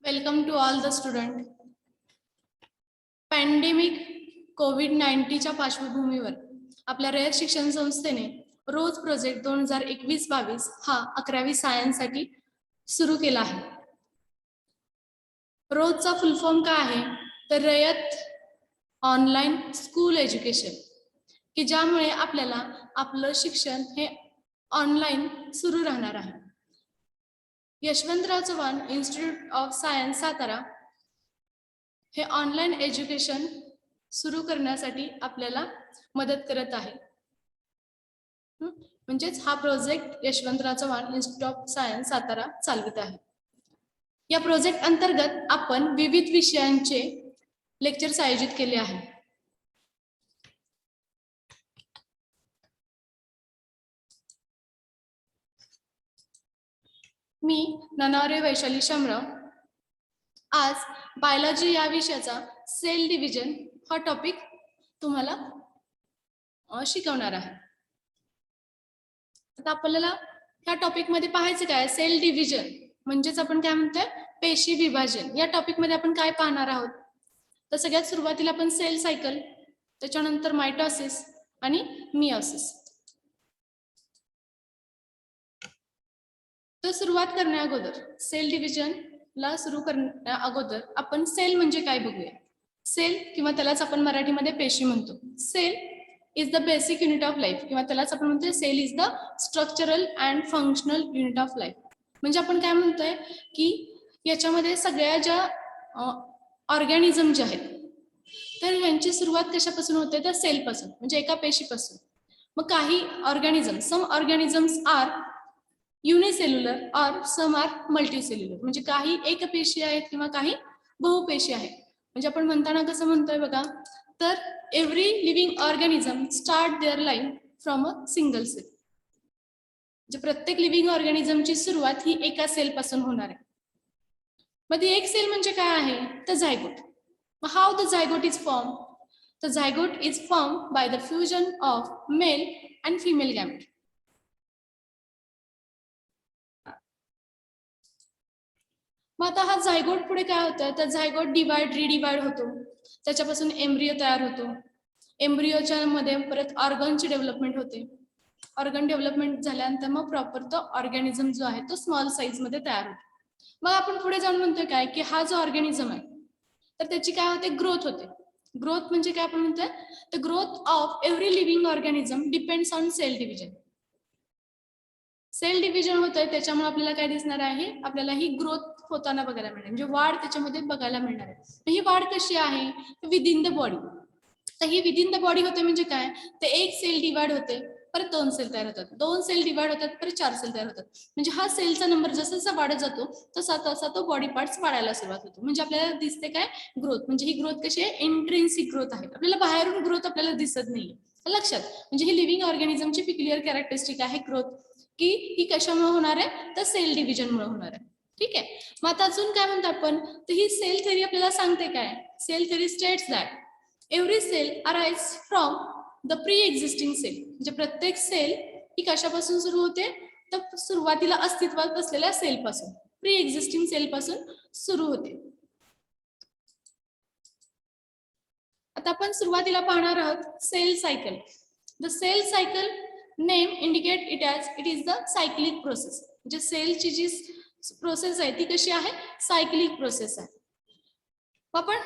Welcome to all the student. Pandemic कोविड-19च्या पार्श्वभूमीवर आपल्या रयत शिक्षण संस्थेने रोज प्रोजेक्ट 2021-22 हा 11वी सायन्स साठी सुरू केला आहे. रोजचा फुल फॉर्म काय आहे तर रयत ऑनलाइन स्कूल एज्युकेशन, की ज्यामुळे आपल्याला आपलं शिक्षण हे ऑनलाइन सुरू राहणार आहे. Yashwantrao Chavan institute of science Satara हे ऑनलाइन एज्युकेशन सुरू करण्यासाठी आपल्याला मदत करत आहे. म्हणजेच हा project Yashwantrao Chavan institute of science Satara चालवित आहे. या प्रोजेक्ट अंतर्गत आपण विविध विषयांचे लेक्चर्स आयोजित केले आहे. मी ननावरे वैशाली शामराव आज बायोलॉजी या विषयाचा सेल डिव्हिजन हा टॉपिक तुम्हाला शिकवणार आहे. आता आपल्याला ह्या टॉपिक मध्ये पाहायचं काय, सेल डिव्हिजन म्हणजेच आपण काय म्हणतोय पेशी विभाजन. या टॉपिक मध्ये आपण काय पाहणार आहोत तर सगळ्यात सुरुवातीला आपण सेल सायकल, त्याच्यानंतर मायटोसिस आणि मियोसिस. तर सुरुवात करण्या अगोदर सेल डिव्हिजन ला सुरू करण्या अगोदर आपण सेल म्हणजे काय बघूया. सेल किंवा त्यालाच आपण मराठीमध्ये पेशी म्हणतो. Cell is the basic unit of life किंवा त्यालाच आपण म्हणतोय cell is the structural and functional unit of life. म्हणजे आपण काय म्हणतोय की याच्यामध्ये सगळ्या ज्या ऑर्गॅनिझम जे आहेत तर यांची सुरुवात कशापासून होते तर सेल पासून, म्हणजे एका पेशीपासून. मग काही ऑर्गॅनिझम, सम ऑर्गॅनिझम्स आर युनिसेल्युलर और सम आर मल्टीसेल्युलर, म्हणजे काही एकपेशी आहेत किंवा काही बहुपेशी आहेत. म्हणजे आपण म्हणताना कसं म्हणतोय बघा तर every living organism start their life from a single cell. म्हणजे प्रत्येक लिव्हिंग ऑर्गॅनिझमची सुरुवात ही एका सेल पासून होणार आहे. मग ती एक सेल म्हणजे काय आहे तर zygote. How the zygote is form, the zygote is form by the fusion of male and female gamete. मग आता हा झायगोट पुढे काय होतं तर झायगोट डिवाइड रिडिवाइड होतो, त्याच्यापासून एम्ब्रियो तयार होतो. एम्ब्रियोच्या मध्ये परत ऑर्गनची डेव्हलपमेंट होते. ऑर्गन डेव्हलपमेंट झाल्यानंतर मग प्रॉपर तो ऑर्गॅनिझम जो आहे तो स्मॉल साईज मध्ये तयार होतो. मग आपण पुढे जाऊन म्हणतोय काय की हा जो ऑर्गॅनिझम आहे तर त्याची काय होते ग्रोथ होते. ग्रोथ म्हणजे काय आपण म्हणतोय the growth of every living organism depends on cell division. Cell division होतंय त्याच्यामुळे आपल्याला काय दिसणार आहे, आपल्याला ही ग्रोथ होताना बघायला मिळणार, म्हणजे वाढ त्याच्यामध्ये बघायला मिळणार आहे. ही वाढ कशी आहे विदिन द बॉडी. तर ही विदिन द बॉडी होते म्हणजे काय ते एक सेल डिवाइड होते परत 2 सेल तयार होतात, 2 सेल डिवाइड होतात परत 4 सेल तयार होतात. म्हणजे हा सेलचा नंबर जसा जसा वाढत जातो तसा तसा तो बॉडी पार्ट्स वाढायला सुरुवात होतो. म्हणजे आपल्याला दिसते काय ग्रोथ. म्हणजे ही ग्रोथ कशी आहे इंट्रिन्सिक ग्रोथ आहे, आपल्याला बाहेरून ग्रोथ आपल्याला दिसत नाहीये. लक्षात, म्हणजे ही लिव्हिंग ऑर्गॅनिझमची पिक्युलियर कॅरेक्टरिस्टिक आहे ग्रोथ, की ही कशामुळे होणार आहे तर सेल डिव्हिजन मुळे होणार आहे. ठीक आहे. मग आता अजून काय म्हणतो आपण तर ही सेल थेअरी आपल्याला सांगते काय, cell theory states that every cell arise from the pre existing cell. म्हणजे प्रत्येक सेल ही कशापासून सुरू होते तर सुरुवातीला अस्तित्वात असलेल्या सेल पासून, प्री एक्झिस्टिंग सेल पासून सुरू होते. आता आपण सुरुवातीला पाहणार आहोत cell cycle. The cell cycle name indicate it as it is the cyclic process. म्हणजे सेलची जी प्रोसेस आहे ती कशी आहे सायक्लिक प्रोसेस आहे. आपण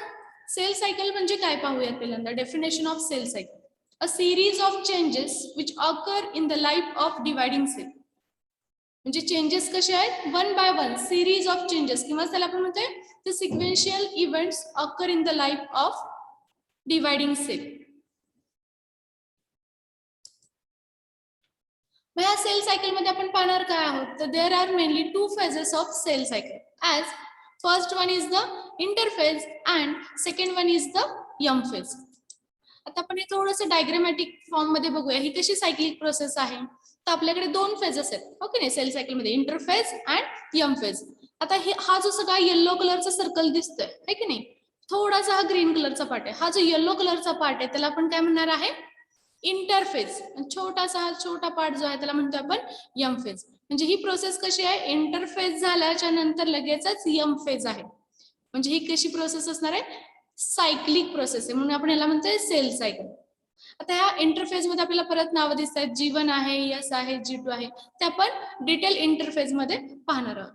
सेल सायकल म्हणजे काय पाहूयात पहिल्यांदा. Definition of cell cycle, a series of changes which occur in the life of dividing cell. म्हणजे चेंजेस कसे आहेत one by one, series of changes किंवा त्याला आपण म्हणतोय the sequential events occur in the life of dividing cell. मग या sale cycle मध्ये आपण पाहणार काय आहोत तर there are mainly 2 phases of cell cycle. As first one is the interphase and second one is the M phase. आता आपण हे थोडंसं डायग्रामॅटिक फॉर्म मध्ये बघूया ही कशी सायक्लिक प्रोसेस आहे. तर आपल्याकडे 2 फेजेस आहेत ओके नाही सेल सायकल मध्ये, इंटरफेज अँड यम फेज. आता हा जो सगळा येलो कलरचा सर्कल दिसतोय है की नाही, थोडासा हा ग्रीन कलरचा पार्ट आहे. हा जो येलो कलरचा पार्ट आहे त्याला आपण काय म्हणणार आहे इंटरफेज. छोटासा हा छोटा पार्ट जो आहे त्याला म्हणतो आपण यम फेज. म्हणजे ही प्रोसेस कशी आहे इंटरफेज झाल्याच्या नंतर लगेचच यम फेज आहे. म्हणजे ही कशी प्रोसेस असणार आहे, सायक्लिक प्रोसेस आहे, म्हणून आपण याला म्हणतोय सेल सायकल. आता या इंटरफेस मध्ये आपल्याला परत नावं दिसत आहेत, G1 आहे, S आहे, G2 आहे, ते आपण डिटेल इंटरफेस मध्ये पाहणार आहोत.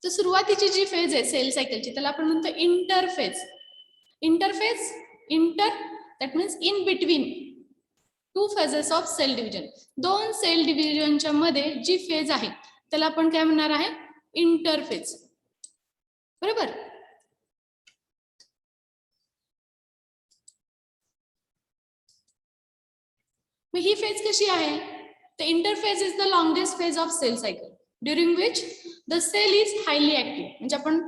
तर सुरुवातीची जी फेज आहे सेल सायकलची त्याला आपण म्हणतो interphase. Interphase, inter that means in between two phases of cell division. दोन सेल डिव्हिजनच्या मध्ये जी फेज आहे त्याला आपण काय म्हणणार आहे, इंटरफेज. बरोबर. मग ही फेज कशी आहे, the interphase is the longest phase of cell cycle during which the cell is highly active. म्हणजे आपण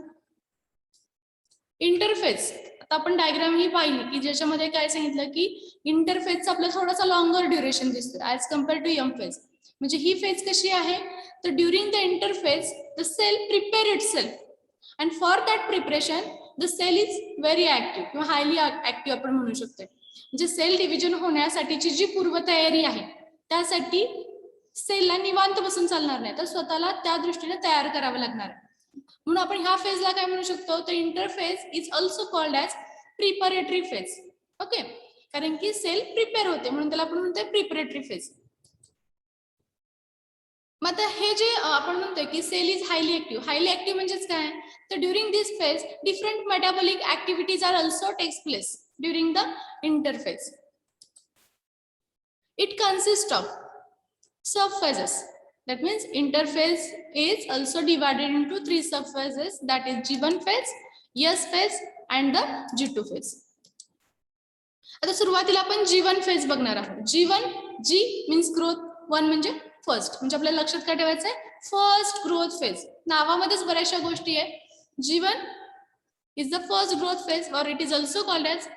इंटरफेस, आता आपण डायग्राम ही पाहिली की ज्याच्यामध्ये काय सांगितलं की इंटरफेसचा आपल्याला थोडासा लॉंगर ड्युरेशन दिसतो as compare to M phase. म्हणजे ही फेज कशी आहे, तर during the interphase the cell prepare itself and for that preparation the cell is very active किंवा हायली ऍक्टिव्ह आपण म्हणू शकतो. म्हणजे सेल डिव्हिजन होण्यासाठीची जी पूर्वतयारी आहे त्यासाठी सेलला निवांत बसून चालणार नाही, तर स्वतःला त्या दृष्टीने तयार करावं लागणार आहे. म्हणून आपण ह्या फेजला काय म्हणू शकतो, तर interphase is also called as preparatory phase. Okay, कारण की सेल प्रिपेअर होते म्हणून त्याला आपण म्हणतोय प्रिपरेटरी फेज. मग आता हे जे आपण म्हणतोय की cell is highly active, highly active म्हणजेच काय, तर during this phase different metabolic activities are also takes place during the interphase. It consist of subphases. That means interphase is also divided into 3 subphases, that is G1 phase, S phase and the G2 phase. आता सुरुवातीला आपण G1 phase बघणार आहोत. G1, G means growth, 1 म्हणजे first, म्हणजे आपल्याला लक्षात काय ठेवायचं आहे, फर्स्ट ग्रोथ फेज. नावामध्येच बऱ्याचशा गोष्टी आहे. G1 is the first growth phase or it is also called as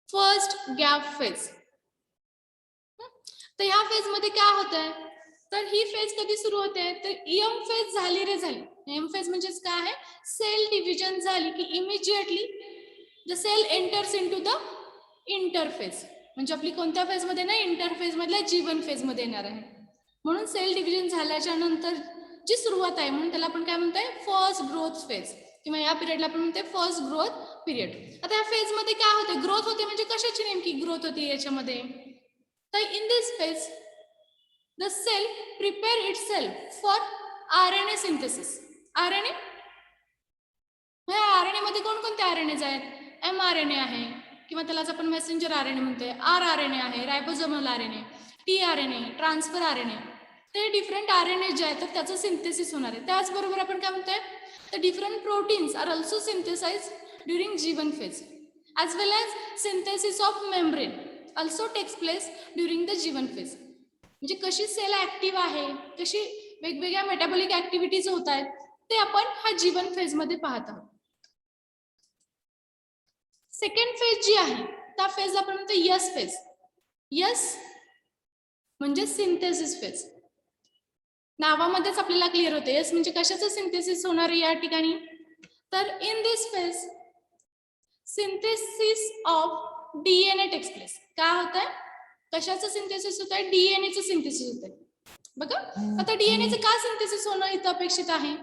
first gap phase. तर ह्या फेज मध्ये काय होत आहे, तर ही फेज कधी सुरू होते, तर एम फेज झाली रे झाली. एम फेज म्हणजेच काय आहे, सेल डिव्हिजन झाली की immediately the cell enters into the interphase. म्हणजे आपली कोणत्या फेज मध्ये ना, इंटरफेज मधल्या G1 फेज मध्ये येणार आहे. म्हणून सेल डिव्हिजन झाल्याच्या नंतर जी सुरुवात आहे म्हणून त्याला आपण काय म्हणतोय, फर्स्ट ग्रोथ फेज, किंवा या पिरियडला आपण म्हणतोय फर्स्ट ग्रोथ पिरियड. आता या फेज मध्ये काय होते, ग्रोथ होते, म्हणजे कशाची नेमकी ग्रोथ होती याच्यामध्ये, तर in this phase the cell prepare itself for RNA synthesis. RNA, RNA मध्ये कोणकोणते RNAs आहेत, mRNA आहे किंवा त्यालाच आपण मेसेंजर RNA म्हणतोय, rRNA आहे, रायबोसोमल RNA, tRNA, ट्रान्सफर RNA. ते डिफरंट RNA जे आहेत तर त्याचं सिंथेसिस होणार आहे. त्याचबरोबर आपण काय म्हणतोय, तर different proteins are also synthesize during G1 phase, as well as synthesis of membrane also takes place during the G1 phase. म्हणजे कशी सेल ऍक्टिव्ह आहे, कशी वेगवेगळ्या मेटाबॉलिक ऍक्टिव्हिटीज होत आहेत ते आपण हा G1 फेज मध्ये पाहत आहोत. सेकंड फेज जी आहे त्या फेजला आपण म्हणतो यस फेज. यस म्हणजे सिंथेसिस फेज. नावामध्येच आपल्याला क्लिअर होते, यस म्हणजे कशाचं सिंथेसिस होणार आहे या ठिकाणी, तर in this phase synthesis of DNA takes place. काय होत आहे, कशाचं सिंथेसिस होत आहे, डीएनएचं सिंथेसिस होत आहे. बघा आता डीएनएचं का सिंथेसिस होणं इथं अपेक्षित आहे,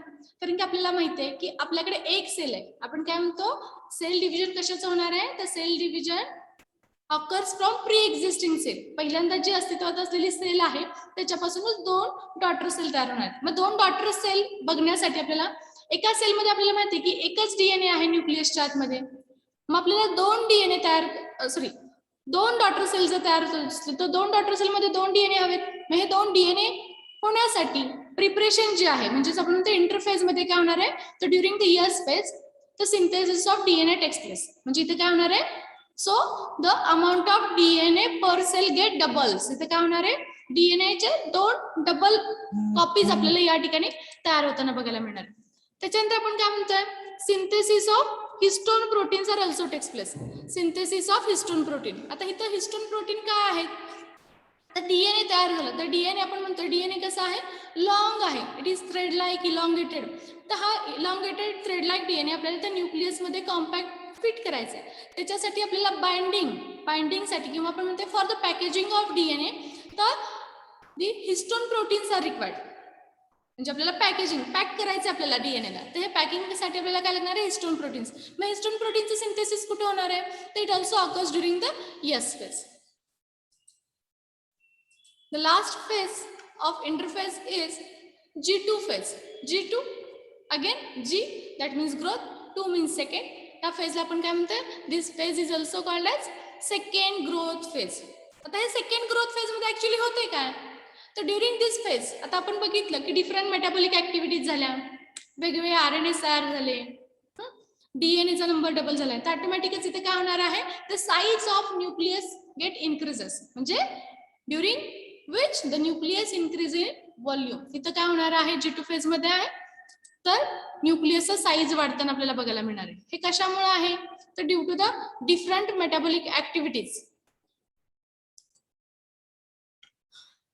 कारण की आपल्याला माहिती आहे की आपल्याकडे एक सेल आहे. आपण काय म्हणतो, सेल डिव्हिजन कशाचं होणार आहे, तर cell division occurs from pre existing cell. पहिल्यांदा जी अस्तित्वात असलेली सेल आहे त्याच्यापासूनच 2 डॉटर सेल तयार होणार. मग 2 डॉटर सेल बघण्यासाठी आपल्याला एका सेलमध्ये आपल्याला माहिती आहे की एकच डीएनए आहे न्यूक्लियसच्या आतमध्ये. मग आपल्याला 2 डीएनए तयार, सॉरी 2 डॉटर सेल जर तयार होत असतील तर 2 डॉटर सेल मध्ये 2 डीएनए हवेत. मग हे 2 डीएनए होण्यासाठी प्रिपरेशन जे आहे, म्हणजेच आपण म्हणतो इंटरफेज मध्ये काय होणार आहे, तर during the S phase the synthesis of DNA takes place. म्हणजे इथे काय होणार आहे, so the amount of DNA per cell get doubles. इथे काय होणार आहे, डीएनएचे 2 डबल कॉपीज आपल्याला या ठिकाणी तयार होताना बघायला मिळणार. त्याच्यानंतर आपण काय म्हणतोय, synthesis of histone proteins are also takes place. Synthesis of histone protein. आता इथं हिस्टोन प्रोटीन काय आहेत, तर डीएनए तयार झालं तर डीएनए आपण म्हणतो डीएनए कसं आहे, लॉंग आहे, it is thread like elongated. तर हा इलॉंगेटेड थ्रेड लाईक डीएनए आपल्याला त्या न्यूक्लियस मध्ये कॉम्पॅक्ट फिट करायचं आहे. त्याच्यासाठी आपल्याला बाइंडिंगसाठी किंवा आपण म्हणतो for the packaging of DNA तर दी हिस्टोन प्रोटीन्स आर रिक्वायर्ड. म्हणजे आपल्याला पॅक करायचं आपल्याला डीएनएला, तर हे पॅकिंगसाठी आपल्याला काय लागणार आहे, हिस्टोन प्रोटीन्स. मग हिस्टोन प्रोटीनचं सिंथेसिस कुठे होणार आहे, तर it also occurs during the S phase. The last phase of interphase is G2 phase. G2 again G that means growth, 2 means second. या फेजला आपण काय म्हणतोय, this phase is also called as second growth phase. आता हे second growth phase मध्ये actually होते काय, तर ड्युरिंग दिस फेज आता आपण बघितलं की डिफरंट मेटाबॉलिक ऍक्टिव्हिटीज झाल्या, वेगवेगळे RNA तयार झाले, डीएनएचा नंबर डबल झालाय, तर ऑटोमॅटिकच इथे काय होणार आहे, the size of nucleus get increases. म्हणजे during which the nucleus increase in volume. इथं काय होणार आहे, G2 फेज मध्ये आहे, तर न्यूक्लियसचा साईज वाढताना आपल्याला बघायला मिळणार आहे. हे कशामुळे आहे, तर due to the different metabolic activities.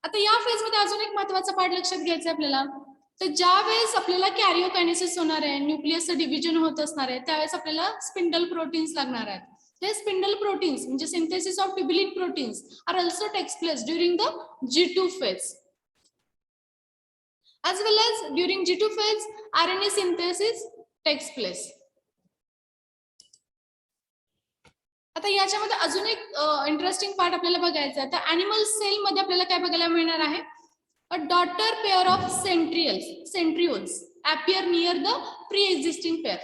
आता या फेज मध्ये अजून एक महत्वाचा पार्ट लक्षात घ्यायचा आपल्याला, तर ज्या वेळेस आपल्याला कॅरिओकायनेसिस होणार आहे, न्यूक्लियसचं डिव्हिजन होत असणार आहे, त्यावेळेस आपल्याला स्पिंडल प्रोटीन्स लागणार आहेत. हे स्पिंडल प्रोटीन्स म्हणजे synthesis of tubulin proteins are also takes place during the G2 phase. As well as during G2 phase, RNA synthesis takes place. आता याच्यामध्ये अजून एक इंटरेस्टिंग पार्ट आपल्याला बघायचा आहे, तर ॲनिमल सेल मध्ये आपल्याला काय बघायला मिळणार आहे, a daughter pair of centrioles appear near the pre-existing pair.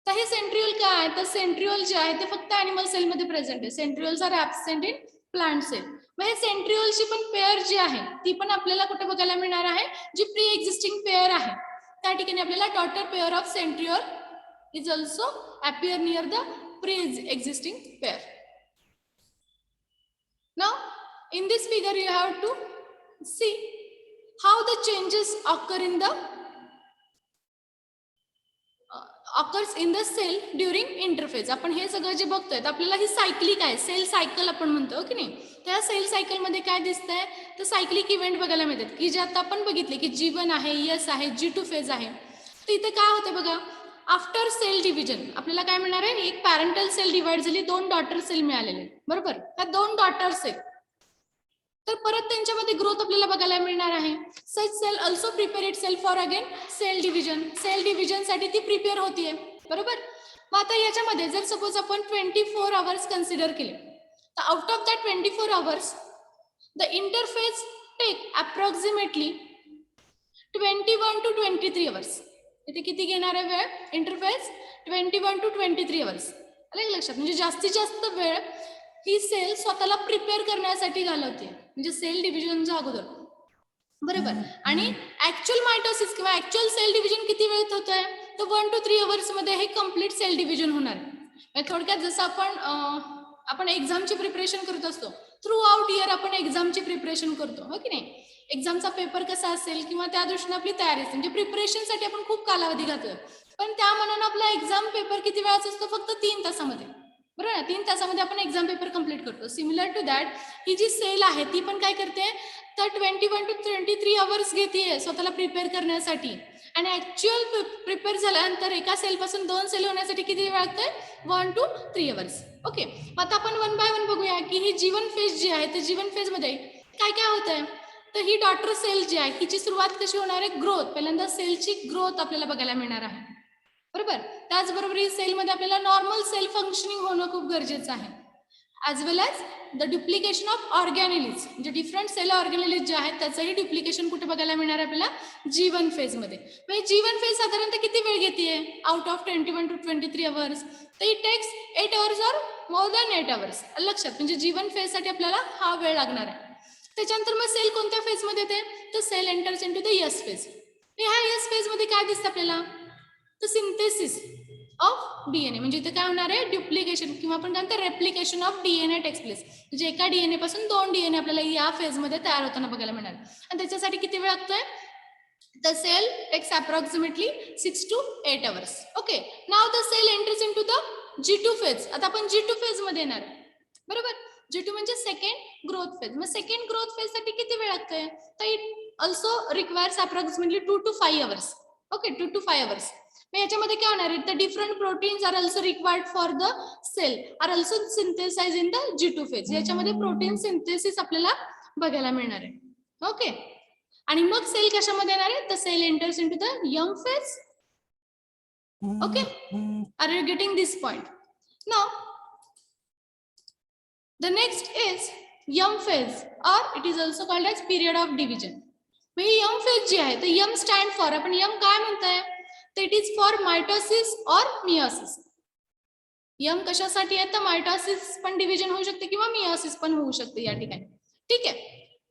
तर हे सेंट्रिओल काय आहे, तर सेंट्रिओल जे आहे ते फक्त ॲनिमल सेल मध्ये प्रेझेंट आहे. Centrioles are absent in plant cell. मग हे सेंट्रिओलची पण पेअर जी आहे ती पण आपल्याला कुठे बघायला मिळणार आहे, जी प्री एक्झिस्टिंग पेअर आहे त्या ठिकाणी आपल्याला daughter pair of centriole is also appear near the pre-existing pair. Now in this figure you have to see how the changes occurs in the cell during interphase. आपण हे सगळं जे बघतोय आपल्याला ही सायक्लिक आहे, सेल सायकल आपण म्हणतो की नाही. त्या सेल सायकल मध्ये काय दिसतंय, तर सायक्लिक इव्हेंट बघायला मिळतात की जे आता आपण बघितले की G1 आहे, यस आहे, G2 फेज आहे. तर इथे काय होते बघा, आफ्टर सेल डिव्हिजन आपल्याला काय मिळणार आहे, एक पॅरेंटल सेल डिवाइड झाली, 2 डॉटर सेल मिळालेले, बरोबर. ह्या 2 डॉटर सेल, तर परत त्यांच्यामध्ये ग्रोथ आपल्याला बघायला मिळणार आहे. Such cell also prepare it self for again cell division. Cell division साठी ती प्रिपेअर होतीये, बरोबर. मग आता याच्यामध्ये जर सपोज आपण 24 आवर्स कन्सिडर केले, तर out of that 24 hours the interphase take approximately 21 to 23 hours. इथे किती घेणार आहे वेळ, इंटरफेज 21 to 23 आवर्स. आलं लक्षात, म्हणजे जास्तीत जास्त वेळ ही सेल स्वतःला प्रिपेअर करण्यासाठी घालवते, म्हणजे सेल डिव्हिजनच्या अगोदर, बरोबर. आणि ऍक्च्युअल मायटोसिस किंवा ऍक्च्युअल सेल डिव्हिजन किती वेळेत होत आहे, तर 1 to 3 आवर्स मध्ये हे कम्प्लीट सेल डिव्हिजन होणार आहे. थोडक्यात जसं आपण एक्झामची प्रिपरेशन करत असतो, थ्रू आउट इयर आपण एक्झामची प्रिपरेशन करतो, हो की नाही. एक्झामचा पेपर कसा असेल किंवा त्या दृष्टीने आपली तयारी असते, म्हणजे प्रिपरेशनसाठी आपण खूप कालावधी घालतोय, पण त्या मनानं आपला एक्झाम पेपर किती वेळाचा असतो, फक्त 3 तासामध्ये, बरोबर ना. 3 तासामध्ये आपण एक्झाम पेपर कम्प्लीट करतो. सिमिलर टू दॅट ही जी सेल आहे ती पण काय करते, तर 21 to 23 आवर्स घेते स्वतःला प्रिपेअर करण्यासाठी. आणि ऍक्च्युअल प्रिपेअर झाल्यानंतर एका सेल पासून 2 सेल होण्यासाठी किती वेळ लागतोय, 1 to 3 आवर्स. ओके, आता आपण 1 by 1 बघूया की ही G1 फेज जी आहे, तर G1 फेज मध्ये काय काय होत आहे. तर ही डॉटर सेल जी आहे हिची सुरुवात कशी होणार आहे, ग्रोथ. पहिल्यांदा सेलची ग्रोथ आपल्याला बघायला मिळणार आहे, बरोबर. त्याचबरोबर ही सेलमध्ये आपल्याला नॉर्मल सेल फंक्शनिंग होणं खूप गरजेचं आहे. As well as the duplication of organelles, म्हणजे डिफरंट सेल ऑर्गॅनिलीज जे आहेत त्याचंही डुप्लिकेशन कुठे बघायला मिळणार आहे आपल्याला, G1 फेज मध्ये. म्हणजे G1 फेज साधारणतः किती वेळ घेते, आउट ऑफ 21 to 23 आवर्स, तर it takes 8 hours or more than 8 hours. लक्षात, म्हणजे G1 फेज साठी आपल्याला हा वेळ लागणार आहे. त्याच्यानंतर मग सेल कोणत्या फेज मध्ये येते, तर cell enters into the S phase. ह्या यस फेज मध्ये काय दिसतं आपल्याला, तर सिंथेसिस ऑफ डीएनए, म्हणजे इथे काय होणार आहे, डुप्लिकेशन किंवा आपण काय म्हणतो replication of DNA takes place. म्हणजे एका डीएनए पासून 2 डीएनए आपल्याला या फेज मध्ये तयार होताना बघायला मिळणार. आणि त्याच्यासाठी किती वेळ लागतोय, the cell takes approximately 6 to 8 hours. Okay, now the cell enters into the G2 phase. आता आपण G2 phase मध्ये येणार, बरोबर. G2 म्हणजे सेकंड ग्रोथ फेज. मग सेकंड ग्रोथ फेज साठी किती वेळ लागतोय, तर it also requires approximately 2 to 5 hours. Okay, 2 to 5 hours. मग याच्यामध्ये काय होणार आहे, तर different proteins are also required for the cell are also synthesize in the G2 phase. याच्यामध्ये प्रोटीन सिंथेसिस आपल्याला बघायला मिळणार आहे. ओके, आणि मग सेल कशामध्ये येणार आहे? तर cell enters into the M phase. Okay, are you getting this point? Now the next is young phase, or it is also called as period of division. म्हणजे यंग फेज जी आहे, तर young stand for, आपण young काय म्हणताय, तर it is for mitosis और meiosis. Young कशासाठी आहे, तर मायटोसिस पण डिव्हिजन होऊ शकते किंवा मियोसिस पण होऊ शकते या ठिकाणी. ठीक आहे,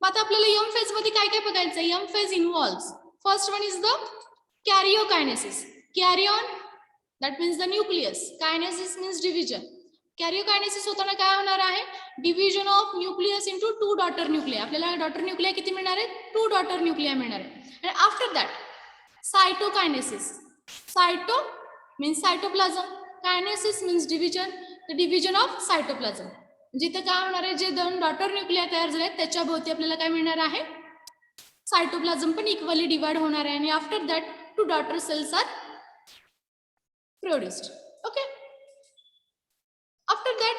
मग आता आपल्याला यंग फेज मध्ये काय काय बघायचं. Young phase involves, first one is the karyokinesis. Karyon that means the nucleus, kinesis means division. Karyokinesis होताना काय होणार आहे, division of nucleus into 2 daughter nuclei. आपल्याला डॉटर न्यूक्लिया किती मिळणार आहेत, 2 डॉटर न्यूक्लिया मिळणार आहे. आणि after that cytokinesis. Cyto means cytoplasm, kinesis means division, the division of cytoplasm. जिथे काय होणार आहे, जे 2 डॉटर न्यूक्लिया तयार झाले त्याच्या भोवती आपल्याला काय मिळणार आहे, सायटोप्लाझम पण इक्वली डिवाइड होणार आहे. आणि after that 2 daughter cells are produced. Okay, after that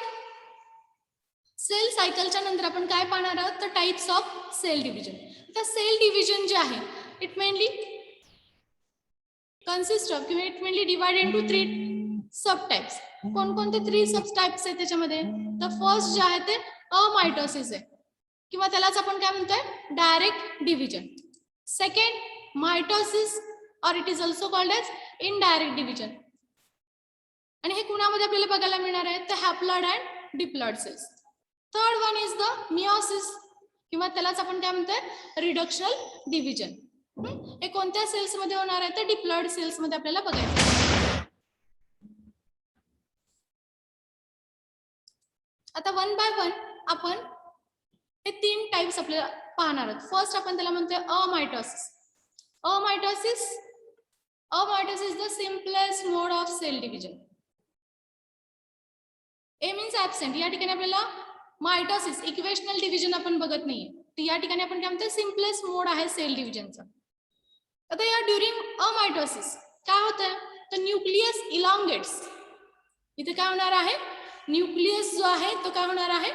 cell सायकलच्या नंतर आपण काय पाहणार आहोत, तर टाइप्स ऑफ सेल डिव्हिजन. आता सेल डिव्हिजन जे आहे, इट मेनली कन्सिस्ट ऑफ किंवा it mainly divide into 3 sub types. कोणकोणते 3 सब टाइप्स आहेत त्याच्यामध्ये, तर फर्स्ट जे आहे ते अमायटोसिस आहे किंवा त्यालाच आपण काय म्हणतोय, डायरेक्ट डिव्हिजन. सेकंड मायटोसिस, और it is also called as indirect division. आणि हे कुणामध्ये आपल्याला बघायला मिळणार आहे, तर haploid and diploid cells. Third one is the meiosis किंवा त्यालाच आपण काय म्हणतोय, रिडक्शनल डिव्हिजन. हे कोणत्या सेल्स मध्ये होणार आहे, तर डिप्लॉइड सेल्स मध्ये आपल्याला बघायचं. आता वन बाय वन आपण हे 3 टाइप्स आपल्याला पाहणार आहोत. फर्स्ट आपण त्याला म्हणतोय amitosis. Amitosis, amitosis the simplest mode of cell division. A means absent. या ठिकाणी आपल्याला मायटोसिस इक्वेशनल डिव्हिजन आपण बघत नाहीये, तर या ठिकाणी आपण काय म्हणतो, सिम्पलेस्ट मोड आहे सेल डिव्हिजनचा. आता या ड्युरिंग अमायटोसिस काय होतं, तर न्यूक्लियस इलॉंगेट्स. इथे काय होणार आहे, न्यूक्लियस जो आहे तो काय होणार आहे,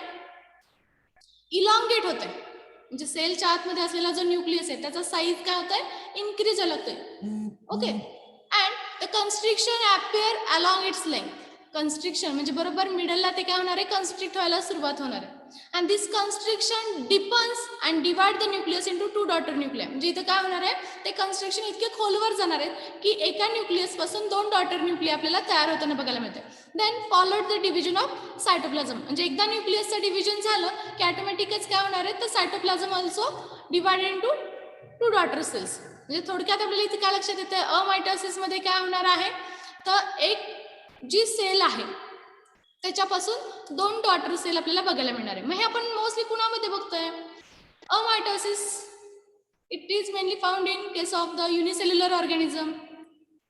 इलॉंगेट होत आहे. म्हणजे सेलच्या आतमध्ये असलेला जो न्यूक्लियस आहे त्याचा साईज काय होत आहे, इन्क्रीज होतोय. Okay, and the constriction appear along its length. Constriction म्हणजे बरोबर मिडलला ते काय होणार आहे, कन्स्ट्रिक्ट व्हायला सुरुवात होणार आहे. And this constriction deepens and divide the nucleus into 2 daughter nuclei. म्हणजे इथं काय होणार आहे, ते कन्स्ट्रक्शन इतके खोलवर जाणार आहेत की एका न्यूक्लियस पासून 2 डॉटर न्यूक्लिया आपल्याला तयार होताना बघायला मिळते. Then followed the division of cytoplasm. म्हणजे एकदा न्यूक्लियसचं डिव्हिजन झालं की ऑटोमॅटिकच काय होणार आहे, तर cytoplasm also divided into 2 daughter cells. म्हणजे थोडक्यात आपल्याला इथे काय लक्षात येतं, अमायटोसिस मध्ये काय होणार आहे, तर एक जी सेल आहे त्याच्यापासून 2 डॉटर सेल आपल्याला बघायला मिळणार आहे. मग हे आपण मोस्टली कुणामध्ये बघतोय, amitosis it is mainly found in case of the unicellular organism.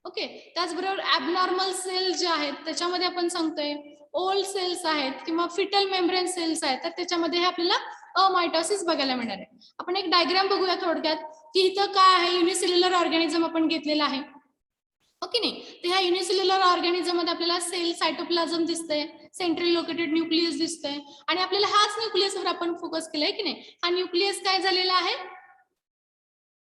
Okay, त्याचबरोबर ॲबनॉर्मल सेल जे आहेत त्याच्यामध्ये आपण सांगतोय, ओल्ड सेल्स आहेत किंवा फिटल मेम्ब्रेन सेल्स आहेत, तर त्याच्यामध्ये हे आपल्याला अमायटोसिस बघायला मिळणार आहे. आपण एक डायग्राम बघूया थोडक्यात, की इथं काय आहे, युनिसेल्युलर ऑर्गॅनिझम आपण घेतलेला आहे. ओके नाही, तर ह्या युनिसेल्युलर ऑर्गॅनिझम मध्ये आपल्याला सेल सायटोप्लाझम दिसतंय, सेंट्रल लोकेटेड न्यूक्लियस दिसतंय, आणि आपल्याला हाच न्यूक्लियसवर आपण फोकस केलाय की नाही. हा न्यूक्लियस काय झालेला आहे,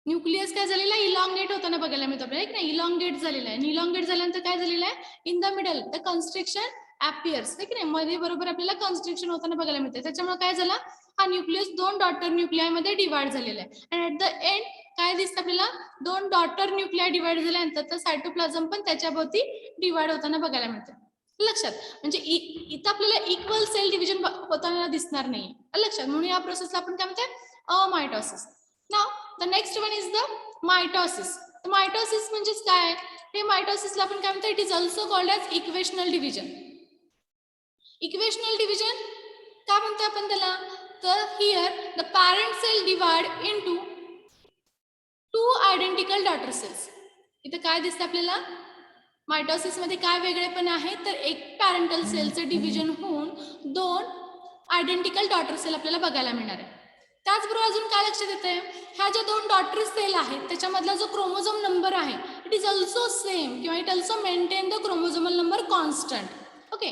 न्यूक्लियस काय झालेला आहे, इलॉंगेट होताना बघायला मिळतो आपल्याला, की नाही, इलॉंगेट झालेला आहे. आणि इलॉंगेट झाल्यानंतर काय झालेलं आहे, in the middle the constriction appears, की नाही, मध्ये बरोबर आपल्याला कन्स्ट्रिक्शन होताना बघायला मिळते. त्याच्यामुळे काय झाला, हा न्यूक्लियस 2 डॉटर न्यूक्लियामध्ये डिवाइड झालेला आहे. आणि ऍट द एंड काय दिसतं आपल्याला, 2 डॉटर न्यूक्लिया डिवाइड झाल्यानंतर तर सायटोप्लाझम पण त्याच्याभोवती डिवाइड होताना बघायला मिळतं. लक्षात, म्हणजे इथं आपल्याला इक्वल सेल डिव्हिजन होताना दिसणार नाही. लक्षात, म्हणून या प्रोसेसला आपण काय म्हणतो, amitosis. Now the next one is the mitosis. Mitosis म्हणजेच काय, हे मायटोसिसला आपण काय म्हणतो, it is also called as equational division. Equational division काय म्हणतो आपण त्याला, तर here the parent cell divide into 2 identical daughter cells. इथं काय दिसतं आपल्याला, मायटोसिस मध्ये काय वेगळेपण आहे, तर एक पॅरेंटल सेलचं डिव्हिजन होऊन 2 आयडेंटिकल डॉटर सेल आपल्याला बघायला मिळणार आहे. त्याचबरोबर अजून काय लक्षात येतंय, ह्या ज्या 2 डॉटर सेल आहेत त्याच्यामधला जो क्रोमोझोम नंबर आहे, इट इज ऑल्सो सेम किंवा it also maintain the chromosomal number constant. Okay,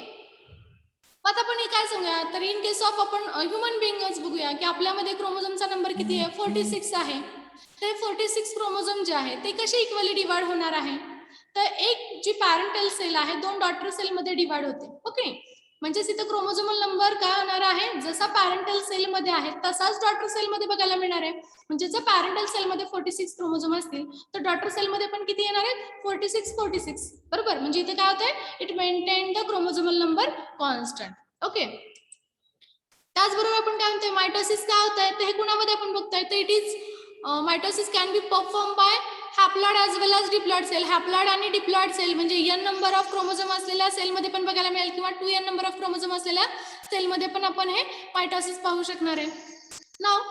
आता आपण हे काय सांगूया, तर इन केस ऑफ आपण ह्युमन बिंगच बघूया, की आपल्यामध्ये क्रोमोझोमचा नंबर किती आहे, 46 आहे. तर 46 क्रोमोझोम जे आहे ते कसे इक्वली डिवाइड होणार आहे, तर एक जी पॅरेंटल सेल आहे 2 डॉटर सेल मध्ये डिवाइड होते. ओके, म्हणजे इथं क्रोमोझोमल नंबर काय होणार आहे, जसा पॅरेंटल सेल मध्ये आहे तसाच डॉटर सेल मध्ये बघायला मिळणार आहे. म्हणजे जर पॅरेंटल सेल मध्ये 46 क्रोमोझोम असतील तर डॉटर सेल मध्ये पण किती येणार आहेत, 46 बरोबर. म्हणजे इथे काय होतंय, it maintain the chromosomal number constant. Okay, त्याचबरोबर आपण काय म्हणतोय, मायटोसिस काय होत आहे, तर हे कुणामध्ये आपण बघतोय, तर it is mitosis can be perform by haploid as well as diploid cell. Haploid आणि डिप्लॉइड सेल म्हणजे n नंबर ऑफ क्रोमोझोम असलेल्या सेलमध्ये पण बघायला मिळेल किंवा 2n नंबर ऑफ क्रोमोझोम असलेल्या सेलमध्ये पण आपण हे मायटोसिस पाहू शकणार आहे. Now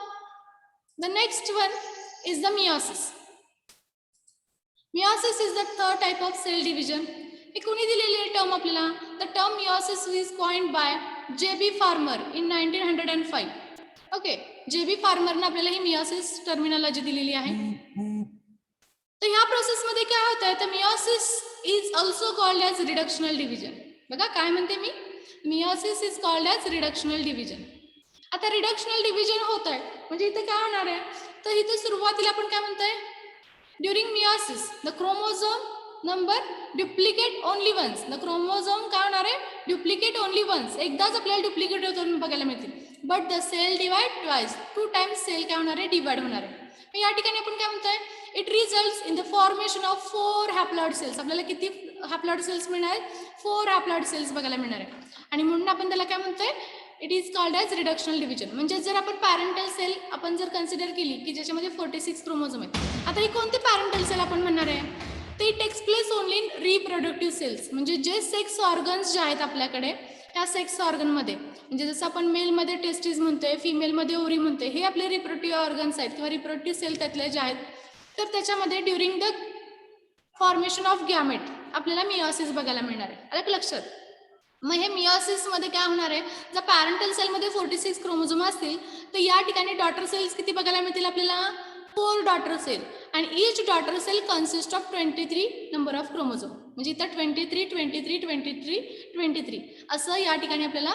the next one is the meiosis. Meiosis is the third type of cell division. हे कोणी दिलेली आहे टर्म आपल्याला, the term meiosis is coined by J.B. Farmer in 1905. Okay, J.B. फार्मरने आपल्याला ही मियोसिस टर्मिनॉलॉजी दिलेली आहे. तर ह्या प्रोसेसमध्ये काय होतंय, तर meiosis is also called as reductional division. बघा काय म्हणते मी, meiosis is called as reductional division. आता रिडक्शनल डिव्हिजन होत आहे म्हणजे इथे काय होणार आहे, तर इथे सुरुवातीला आपण काय म्हणतोय, during meiosis the chromosome number duplicate only once. The chromosome काय होणार आहे, डुप्लिकेट ओनली वन्स, एकदाच आपल्याला डुप्लिकेट होताना बघायला मिळतील. But the cell divide twice, 2 times cell काय होणार आहे, डिवाइड होणार आहे. या ठिकाणी आपण काय म्हणतोय, it results in the formation of 4 haploid cells. आपल्याला किती हॅप्लॉइड सेल्स मिळणार आहेत, 4 हॅप्लॉइड सेल्स बघायला मिळणार आहे. आणि म्हणून आपण त्याला काय म्हणतोय, it is called as reductional division. म्हणजे जर आपण पॅरेंटल सेल आपण जर कन्सिडर केली की ज्याच्यामध्ये 46 क्रोमोझोम आहेत, आता ही कोणती पॅरेंटल सेल आपण म्हणणार आहे, ते takes place only in reproductive cells. म्हणजे जे सेक्स ऑर्गन्स जे आहेत आपल्याकडे, त्या सेक्स ऑर्गनमध्ये म्हणजे जसं आपण मेलमध्ये टेस्टिस म्हणतोय, फिमेलमध्ये ओरी म्हणतोय, हे आपले रिप्रोडक्टिव्ह ऑर्गन्स आहेत किंवा रिप्रोडक्टिव्ह सेल त्यातले जे आहेत, तर त्याच्यामध्ये during the formation of gamete आपल्याला मियोसिस बघायला मिळणार आहे. आलं लक्षात. मग हे मियोसिस मध्ये काय होणार आहे, जर पॅरेंटल सेलमध्ये 46 क्रोमोझोम असतील तर या ठिकाणी डॉटर सेल्स किती बघायला मिळतील आपल्याला, 4 डॉटर सेल. आणि each daughter cell consist of 23 number of chromosome. म्हणजे इथं 23 असं या ठिकाणी आपल्याला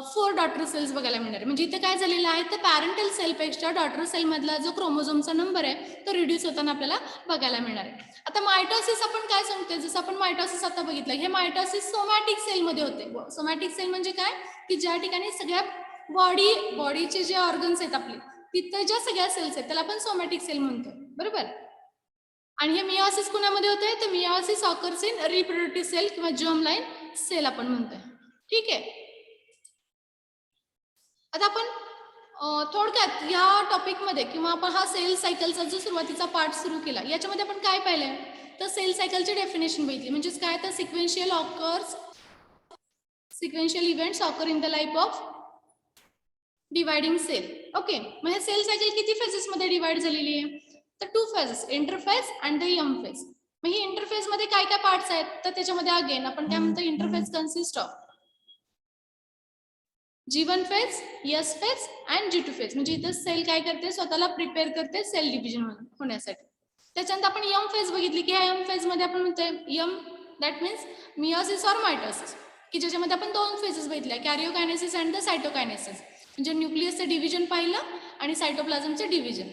4 डॉटर सेल्स बघायला मिळणार आहे. म्हणजे इथे काय झालेलं आहे, तर पॅरेंटल सेलपेक्षा डॉटर सेल मधला जो क्रोमोझोमचा नंबर आहे तो रिड्यूस होताना आपल्याला बघायला मिळणार आहे. आता मायटोसिस आपण काय सांगतोय, जसं आपण मायटोसिस आता बघितलं, हे मायटोसिस सोमॅटिक सेलमध्ये होते. सोमॅटिक सेल म्हणजे काय, की ज्या ठिकाणी सगळ्या बॉडीचे जे ऑर्गन्स आहेत आपले, तिथं ज्या सगळ्या सेल्स आहेत त्याला आपण सोमॅटिक सेल म्हणतो, बरोबर. आणि हे मियोसिस कुणामध्ये होते, तर meiosis occurs in reproductive cell किंवा जर्म लाईन सेल आपण म्हणतोय. ठीक आहे. आता आपण थोडक्यात या टॉपिकमध्ये किंवा आपण हा सेल सायकलचा जो सुरुवातीचा पार्ट सुरू केला, याच्यामध्ये आपण काय पाहिलंय, तर सेल सायकलची डेफिनेशन बघितली. म्हणजेच काय, तर sequential events occur in the life of dividing cell. Okay, मग हे सेल सायकल किती फेजेस मध्ये डिवाइड झालेली आहे, तर 2 phases, interphase and the M phase. मग ही इंटरफेज मध्ये काय काय पार्ट्स आहेत, तर त्याच्यामध्ये अगेन आपण काय म्हणतो, interphase consist of G1 phase, S phase and G2 phase. म्हणजे इथं सेल काय करते, स्वतःला प्रिपेअर करते सेल डिव्हिजन होण्यासाठी. त्याच्यानंतर आपण यम फेज बघितली की ह्या यम फेज मध्ये आपण म्हणतोय M, that means meiosis or mitosis, की ज्याच्यामध्ये आपण 2 फेजेस बघितल्या, कॅरिओकायनेसिस अँड द सायटोकायनेसिस. म्हणजे न्यूक्लियसचं डिव्हिजन पाहिलं आणि सायटोप्लाझमचं डिव्हिजन.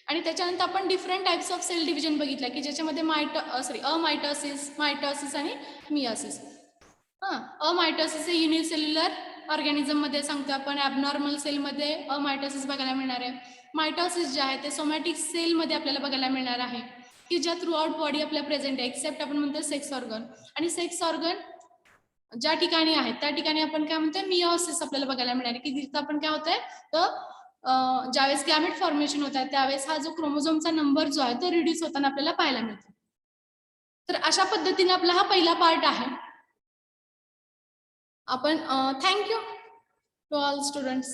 आणि त्याच्यानंतर आपण different types of cell division बघितल्या की ज्याच्यामध्ये अमायटोसिस, मायटोसिस आणि मियोसिस. अमायटोसिस हे युनिसेल्युलर ऑर्गॅनिझम मध्ये सांगतो आपण, ॲबनॉर्मल सेलमध्ये अमायटोसिस बघायला मिळणार आहे. मायटोसिस जे आहे ते सोमॅटिक सेलमध्ये आपल्याला बघायला मिळणार आहे, की ज्या थ्रू आउट बॉडी आपल्या प्रेझेंट आहे, एक्सेप्ट आपण म्हणतो सेक्स ऑर्गन. आणि सेक्स ऑर्गन ज्या ठिकाणी आहेत त्या ठिकाणी आपण काय म्हणतोय, मियोसिस आपल्याला बघायला मिळणार आहे, की तिथं आपण काय होतंय, तर ज्यावेळेस गॅमेट फॉर्मेशन होत आहे त्यावेळेस हा जो क्रोमोझोमचा नंबर जो आहे तो रिड्यूस होताना आपल्याला पाहायला मिळतो. तर अशा पद्धतीने आपला हा पहिला पार्ट आहे. आपण थँक्यू टू ऑल स्टुडंट्स.